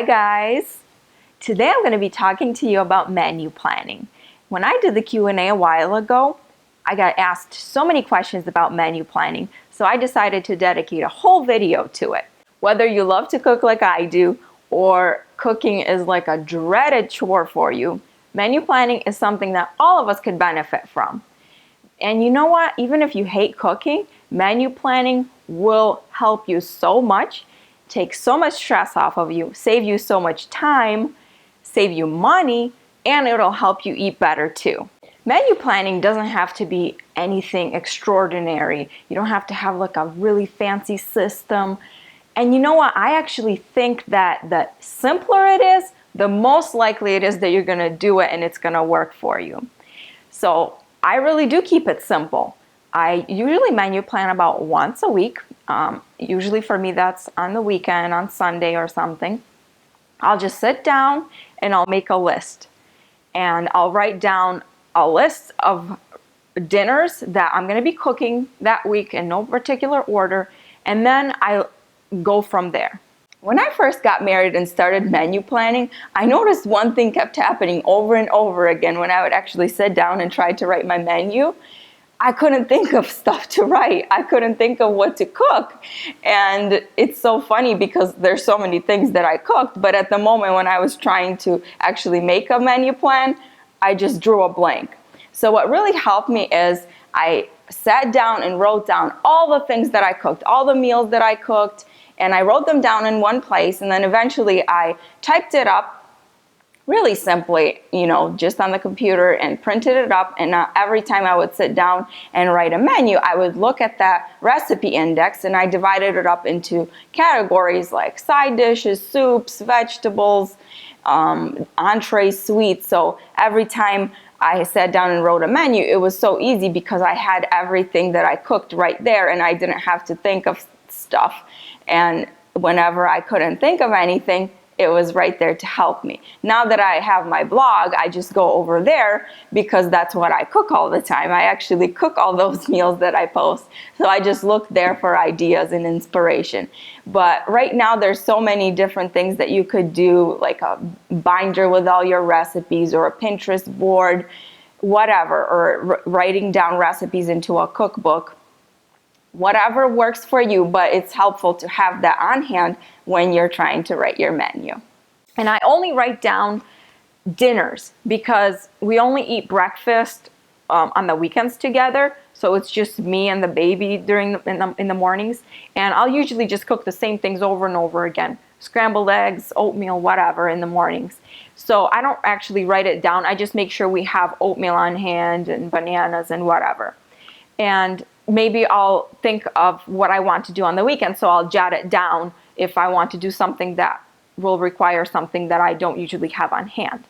guys! Today I'm going to be talking to you about menu planning. When I did the Q&A a while ago, I got asked so many questions about menu planning, so I decided to dedicate a whole video to it. Whether you love to cook like I do, or cooking is like a dreaded chore for you, menu planning is something that all of us could benefit from. And you know what? Even if you hate cooking, menu planning will help you so much, take so much stress off of you, save you so much time, save you money, and it'll help you eat better too. Menu planning doesn't have to be anything extraordinary. You don't have to have like a really fancy system. And you know what? I actually think that the simpler it is, the most likely it is that you're gonna do it and it's gonna work for you. So I really do keep it simple. I usually menu plan about once a week. Usually for me that's on the weekend, on Sunday or something. I'll just sit down and I'll make a list. And I'll write down a list of dinners that I'm going to be cooking that week in no particular order. And then I go from there. When I first got married and started menu planning, I noticed one thing kept happening over and over again when I would actually sit down and try to write my menu. I couldn't think of stuff to write. I couldn't think of what to cook. And it's so funny because there's so many things that I cooked, but at the moment when I was trying to actually make a menu plan, I just drew a blank. So what really helped me is I sat down and wrote down all the things that I cooked, all the meals that I cooked, and I wrote them down in one place, and then eventually I typed it up really simply, just on the computer and printed it up. And every time I would sit down and write a menu, I would look at that recipe index and I divided it up into categories like side dishes, soups, vegetables, entrees, sweets. So every time I sat down and wrote a menu, it was so easy because I had everything that I cooked right there and I didn't have to think of stuff. And whenever I couldn't think of anything, it was right there to help me. Now that I have my blog, I just go over there because that's what I cook all the time. I actually cook all those meals that I post. So I just look there for ideas and inspiration. But right now there's so many different things that you could do, like a binder with all your recipes or a Pinterest board, whatever, or writing down recipes into a cookbook. Whatever works for you, but it's helpful to have that on hand when you're trying to write your menu. And I only write down dinners because we only eat breakfast on the weekends together. So it's just me and the baby in the mornings. And I'll usually just cook the same things over and over again. Scrambled eggs, oatmeal, whatever in the mornings. So I don't actually write it down. I just make sure we have oatmeal on hand and bananas and whatever. And maybe I'll think of what I want to do on the weekend, so I'll jot it down if I want to do something that will require something that I don't usually have on hand.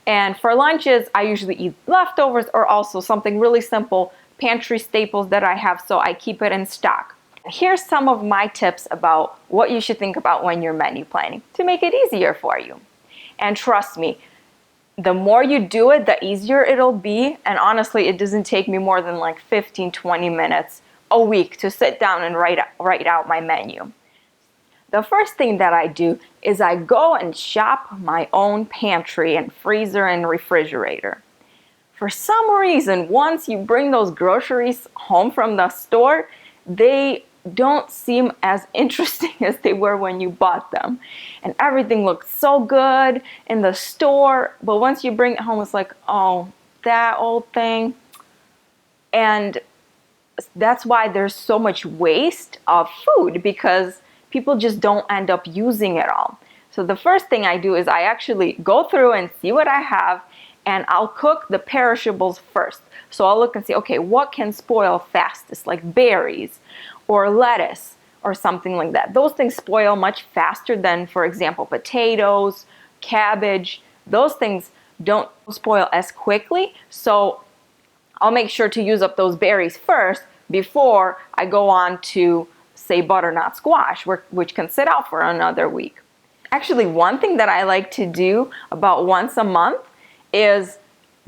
And for lunches, I usually eat leftovers or also something really simple, pantry staples that I have, so I keep it in stock. Here's some of my tips about what you should think about when you're menu planning to make it easier for you. And trust me, the more you do it, the easier it'll be. And honestly, it doesn't take me more than like 15-20 minutes a week to sit down and write out my menu. The first thing that I do is I go and shop my own pantry and freezer and refrigerator. For some reason, once you bring those groceries home from the store, they don't seem as interesting as they were when you bought them. And everything looks so good in the store, but once you bring it home, it's like, oh, that old thing. And that's why there's so much waste of food, because people just don't end up using it all. So the first thing I do is I actually go through and see what I have, and I'll cook the perishables first. So I'll look and see, okay, what can spoil fastest, like berries or lettuce or something like that. Those things spoil much faster than, for example, potatoes, cabbage. Those things don't spoil as quickly. So I'll make sure to use up those berries first before I go on to, say, butternut squash, which can sit out for another week. Actually, one thing that I like to do about once a month is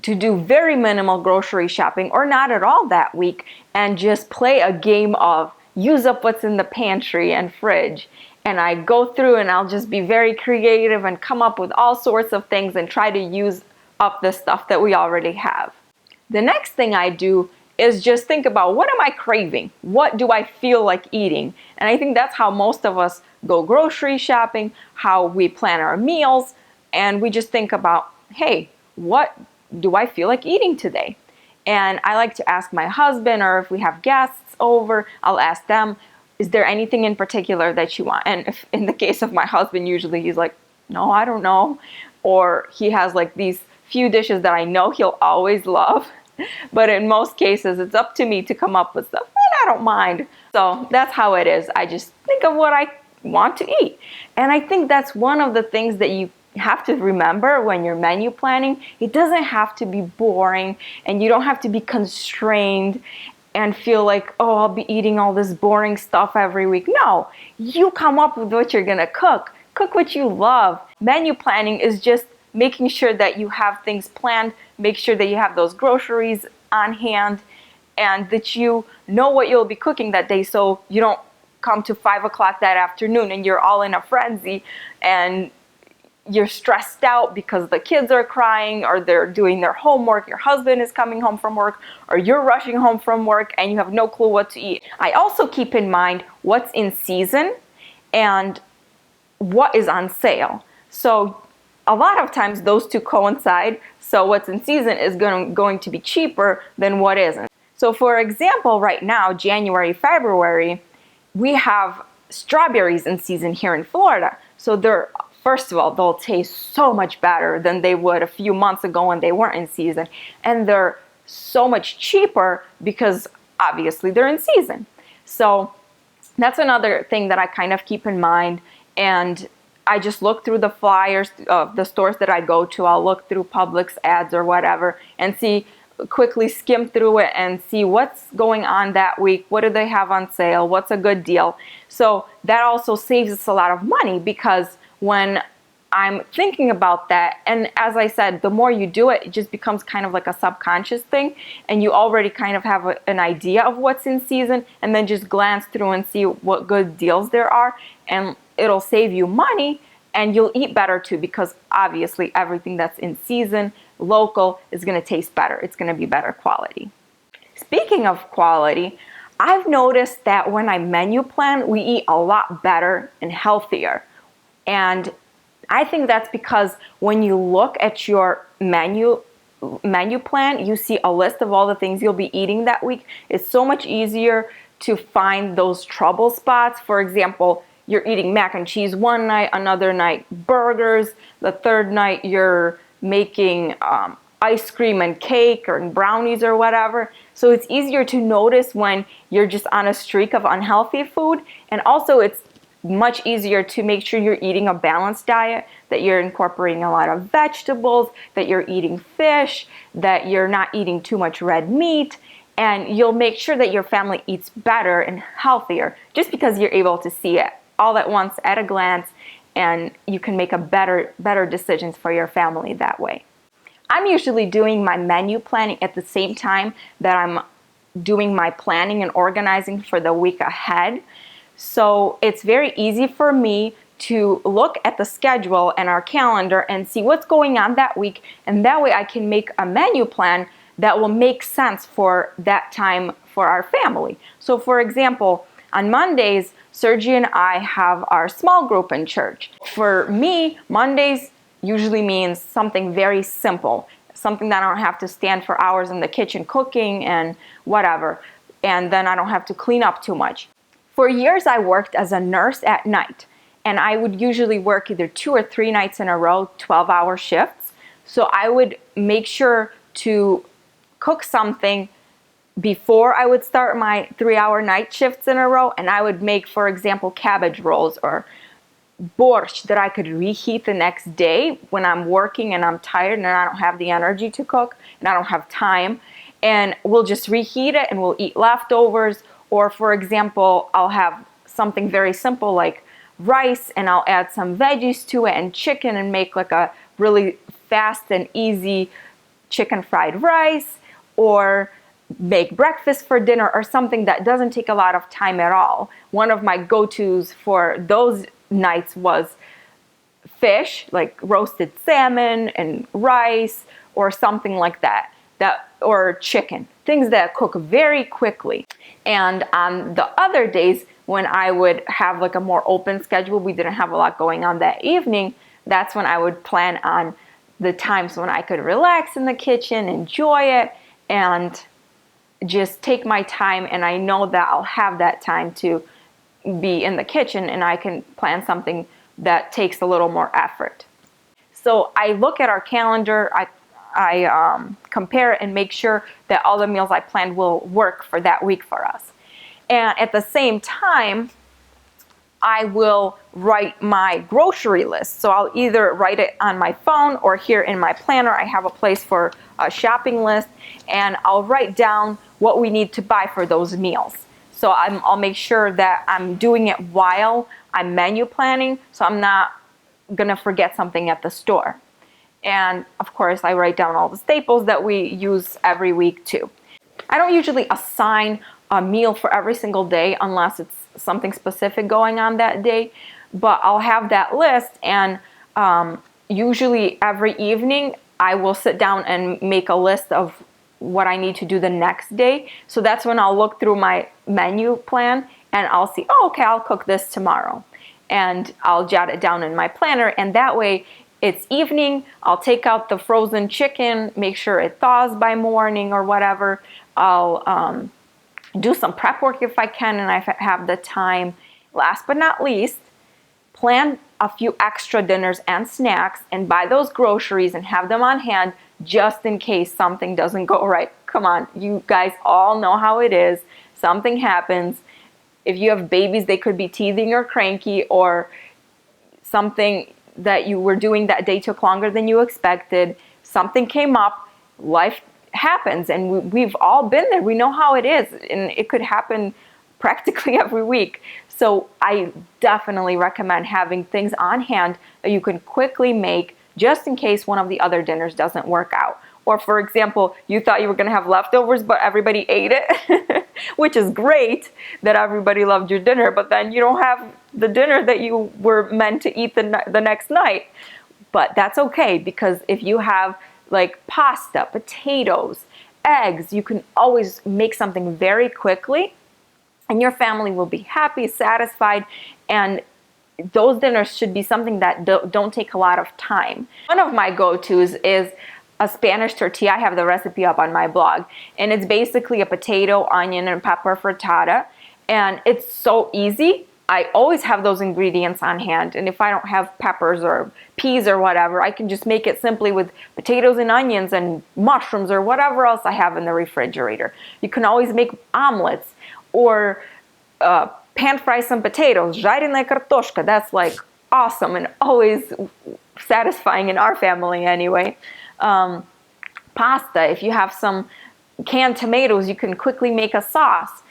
to do very minimal grocery shopping, or not at all that week, and just play a game of use up what's in the pantry and fridge. And I go through and I'll just be very creative and come up with all sorts of things and try to use up the stuff that we already have. The next thing I do is just think about, what am I craving? What do I feel like eating? And I think that's how most of us go grocery shopping, how we plan our meals, and we just think about, hey, what do I feel like eating today? And I like to ask my husband, or if we have guests over, I'll ask them, is there anything in particular that you want? And if, in the case of my husband, usually he's like, no, I don't know. Or he has like these few dishes that I know he'll always love. But in most cases, it's up to me to come up with stuff, and I don't mind. So that's how it is. I just think of what I want to eat. And I think that's one of the things that you have to remember when you're menu planning. It doesn't have to be boring, and you don't have to be constrained and feel like, oh, I'll be eating all this boring stuff every week. No, you come up with what you're gonna cook. Cook what you love. Menu planning is just making sure that you have things planned, make sure that you have those groceries on hand, and that you know what you'll be cooking that day, so you don't come to 5 o'clock that afternoon and you're all in a frenzy and you're stressed out because the kids are crying or they're doing their homework, your husband is coming home from work, or you're rushing home from work and you have no clue what to eat. I also keep in mind what's in season and what is on sale. So a lot of times those two coincide, so what's in season is going to be cheaper than what isn't. So for example, right now, January, February, we have strawberries in season here in Florida. So first of all, they'll taste so much better than they would a few months ago when they weren't in season. And they're so much cheaper because obviously they're in season. So that's another thing that I kind of keep in mind. And I just look through the flyers of the stores that I go to. I'll look through Publix ads or whatever and quickly skim through it and see what's going on that week. What do they have on sale? What's a good deal? So that also saves us a lot of money, because when I'm thinking about that, and as I said, the more you do it, it just becomes kind of like a subconscious thing, and you already kind of have an idea of what's in season, and then just glance through and see what good deals there are, and it'll save you money, and you'll eat better too, because obviously everything that's in season, local, is going to taste better. It's going to be better quality. Speaking of quality, I've noticed that when I menu plan, we eat a lot better and healthier. And I think that's because when you look at your menu plan, you see a list of all the things you'll be eating that week. It's so much easier to find those trouble spots. For example, you're eating mac and cheese one night, another night burgers, the third night you're making ice cream and cake or brownies or whatever. So it's easier to notice when you're just on a streak of unhealthy food. And also it's much easier to make sure you're eating a balanced diet, that you're incorporating a lot of vegetables, that you're eating fish, that you're not eating too much red meat, and you'll make sure that your family eats better and healthier just because you're able to see it all at once at a glance, and you can make a better decisions for your family that way. I'm usually doing my menu planning at the same time that I'm doing my planning and organizing for the week ahead. So it's very easy for me to look at the schedule and our calendar and see what's going on that week, and that way I can make a menu plan that will make sense for that time for our family. So for example, on Mondays, Sergi and I have our small group in church. For me, Mondays usually means something very simple, something that I don't have to stand for hours in the kitchen cooking and whatever, and then I don't have to clean up too much. For years, I worked as a nurse at night, and I would usually work either 2 or 3 nights in a row, 12-hour shifts. So I would make sure to cook something before I would start my 3-hour night shifts in a row, and I would make, for example, cabbage rolls or borscht that I could reheat the next day when I'm working and I'm tired and I don't have the energy to cook and I don't have time. And we'll just reheat it and we'll eat leftovers. Or for example, I'll have something very simple like rice and I'll add some veggies to it and chicken and make like a really fast and easy chicken fried rice, or make breakfast for dinner, or something that doesn't take a lot of time at all. One of my go-tos for those nights was fish, like roasted salmon and rice or something like that, or chicken, things that cook very quickly. And on the other days when I would have like a more open schedule, we didn't have a lot going on that evening, that's when I would plan on the times when I could relax in the kitchen, enjoy it, and just take my time, and I know that I'll have that time to be in the kitchen and I can plan something that takes a little more effort. So I look at our calendar, I compare it and make sure that all the meals I planned will work for that week for us. And at the same time, I will write my grocery list. So I'll either write it on my phone or here in my planner. I have a place for a shopping list, and I'll write down what we need to buy for those meals. So I'll make sure that I'm doing it while I'm menu planning, so I'm not gonna forget something at the store. And of course, I write down all the staples that we use every week too. I don't usually assign a meal for every single day unless it's something specific going on that day, but I'll have that list, and usually every evening I will sit down and make a list of what I need to do the next day. So that's when I'll look through my menu plan and I'll see, oh, okay, I'll cook this tomorrow. And I'll jot it down in my planner, and that way it's evening, I'll take out the frozen chicken, make sure it thaws by morning or whatever. I'll do some prep work if I can and I have the time. Last but not least, plan a few extra dinners and snacks and buy those groceries and have them on hand just in case something doesn't go right. Come on, you guys all know how it is. Something happens. If you have babies, they could be teething or cranky, or something that you were doing that day took longer than you expected. Something came up, life happens, and we've all been there. We know how it is, and it could happen practically every week. So I definitely recommend having things on hand that you can quickly make just in case one of the other dinners doesn't work out. Or for example, you thought you were going to have leftovers, but everybody ate it, which is great that everybody loved your dinner, but then you don't have the dinner that you were meant to eat the next night. But that's okay, because if you have like pasta, potatoes, eggs, you can always make something very quickly and your family will be happy, satisfied, and those dinners should be something that don't take a lot of time. One of my go-tos is a Spanish tortilla. I have the recipe up on my blog, and it's basically a potato, onion, and pepper frittata, and it's so easy. I always have those ingredients on hand, and if I don't have peppers or peas or whatever, I can just make it simply with potatoes and onions and mushrooms or whatever else I have in the refrigerator. You can always make omelets or pan fry some potatoes, жареная картошка. That's like awesome and always satisfying in our family anyway. Pasta, if you have some canned tomatoes, you can quickly make a sauce.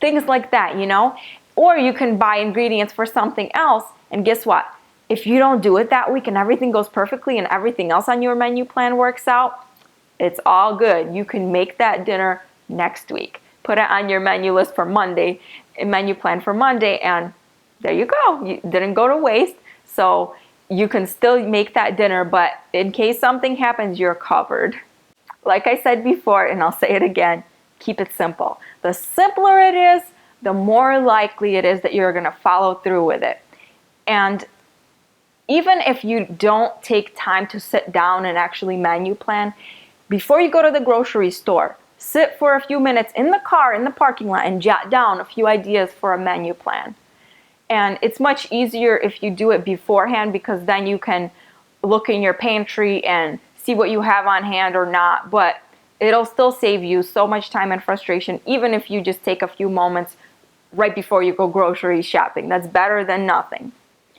Things like that, you know? Or you can buy ingredients for something else, and guess what? If you don't do it that week and everything goes perfectly and everything else on your menu plan works out, it's all good. You can make that dinner next week. Put it on your menu list for Monday, menu plan for Monday, and there you go. You didn't go to waste. So you can still make that dinner, but in case something happens, you're covered. Like I said before, and I'll say it again, keep it simple. The simpler it is, the more likely it is that you're gonna follow through with it. And even if you don't take time to sit down and actually menu plan, before you go to the grocery store, sit for a few minutes in the car, in the parking lot, and jot down a few ideas for a menu plan. And it's much easier if you do it beforehand, because then you can look in your pantry and see what you have on hand or not. But it'll still save you so much time and frustration, even if you just take a few moments right before you go grocery shopping. That's better than nothing.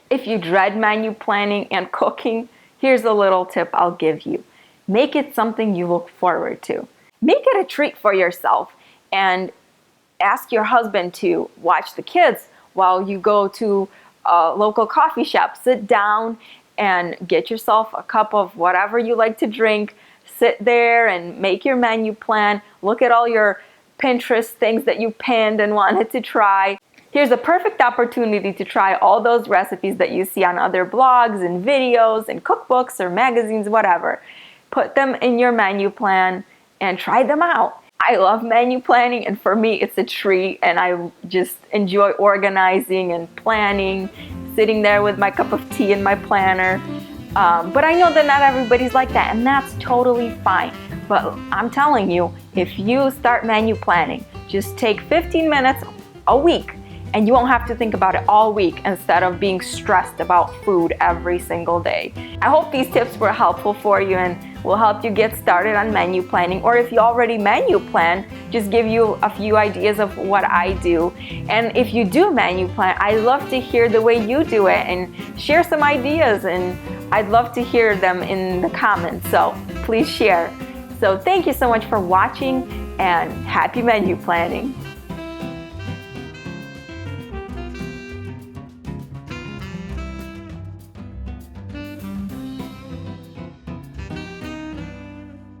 If you dread menu planning and cooking, here's a little tip I'll give you. Make it something you look forward to. Make it a treat for yourself, and ask your husband to watch the kids while you go to a local coffee shop. Sit down and get yourself a cup of whatever you like to drink. Sit there and make your menu plan. Look at all your Pinterest things that you pinned and wanted to try. Here's a perfect opportunity to try all those recipes that you see on other blogs and videos and cookbooks or magazines, whatever. Put them in your menu plan and try them out. I love menu planning, and for me it's a treat, and I just enjoy organizing and planning, sitting there with my cup of tea and my planner. But I know that not everybody's like that, and that's totally fine. But I'm telling you, if you start menu planning, just take 15 minutes a week, and you won't have to think about it all week instead of being stressed about food every single day. I hope these tips were helpful for you and will help you get started on menu planning. Or if you already menu plan, just give you a few ideas of what I do. And if you do menu plan, I love to hear the way you do it and share some ideas, and I'd love to hear them in the comments, so please share. So thank you so much for watching, and happy menu planning.